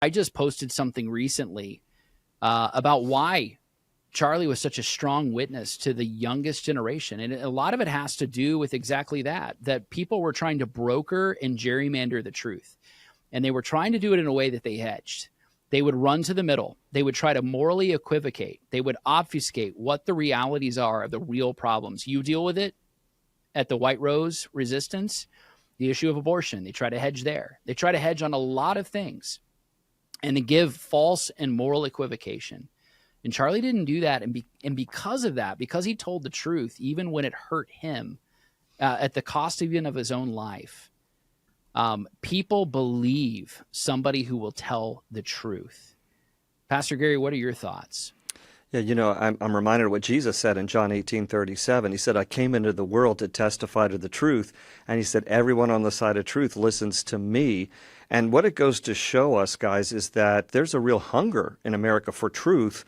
I just posted something recently about why Charlie was such a strong witness to the youngest generation. And a lot of it has to do with exactly that, that people were trying to broker and gerrymander the truth. And they were trying to do it in a way that they hedged. They would run to the middle. They would try to morally equivocate. They would obfuscate what the realities are of the real problems. You deal with it at the White Rose Resistance, the issue of abortion. They try to hedge there. They try to hedge on a lot of things and to give false and moral equivocation. And Charlie didn't do that. And because of that, because he told the truth, even when it hurt him at the cost even of his own life, people believe somebody who will tell the truth. Pastor Gary, what are your thoughts? Yeah, I'm reminded of what Jesus said in John 18:37. He said, I came into the world to testify to the truth. And he said, everyone on the side of truth listens to me. And what it goes to show us, guys, is that there's a real hunger in America for truth,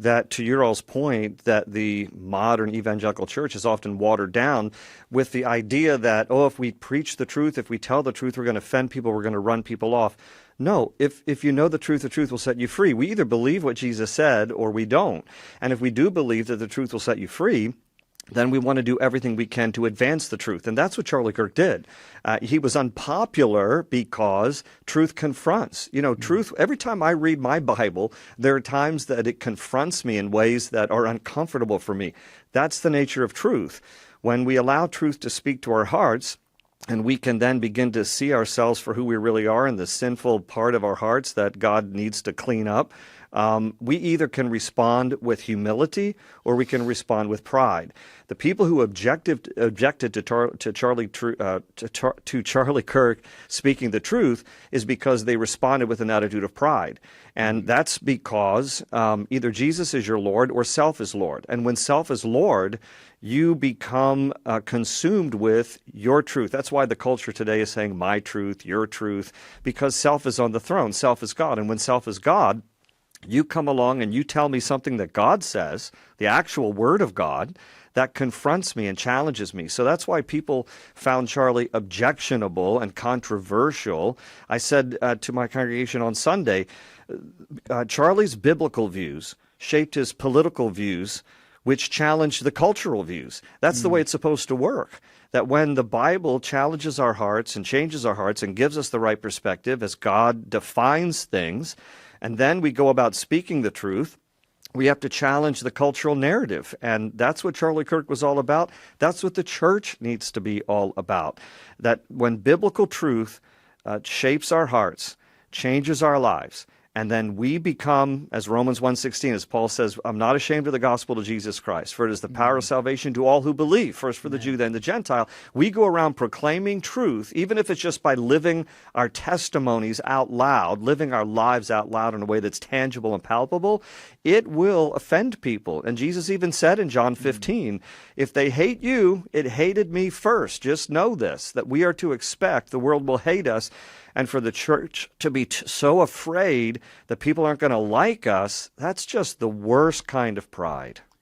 that, to your all's point, that the modern evangelical church is often watered down with the idea that, if we preach the truth, if we tell the truth, we're going to offend people, we're going to run people off. No, if you know the truth will set you free. We either believe what Jesus said or we don't. And if we do believe that the truth will set you free, then we want to do everything we can to advance the truth. And that's what Charlie Kirk did. He was unpopular because truth confronts. Truth, every time I read my Bible, there are times that it confronts me in ways that are uncomfortable for me. That's the nature of truth. When we allow truth to speak to our hearts, and we can then begin to see ourselves for who we really are and the sinful part of our hearts that God needs to clean up, we either can respond with humility or we can respond with pride. The people who objected to Charlie Kirk speaking the truth is because they responded with an attitude of pride. And that's because either Jesus is your Lord or self is Lord. And when self is Lord, you become consumed with your truth. That's why the culture today is saying my truth, your truth, because self is on the throne. Self is God. And when self is God, you come along and you tell me something that God says, the actual word of God, that confronts me and challenges me. So that's why people found Charlie objectionable and controversial. I said to my congregation on Sunday, Charlie's biblical views shaped his political views, which challenged the cultural views. That's the way it's supposed to work. That when the Bible challenges our hearts and changes our hearts and gives us the right perspective as God defines things, and then we go about speaking the truth, we have to challenge the cultural narrative. And that's what Charlie Kirk was all about. That's what the church needs to be all about. That when biblical truth shapes our hearts, changes our lives, and then we become, as Romans 1:16, as Paul says, I'm not ashamed of the gospel of Jesus Christ, for it is the power of salvation to all who believe, first for the Jew, then the Gentile. We go around proclaiming truth, even if it's just by living our testimonies out loud, living our lives out loud in a way that's tangible and palpable. It will offend people. And Jesus even said in John 15, if they hate you, it hated me first. Just know this, that we are to expect the world will hate us. And for the church to be so afraid that people aren't going to like us, that's just the worst kind of pride.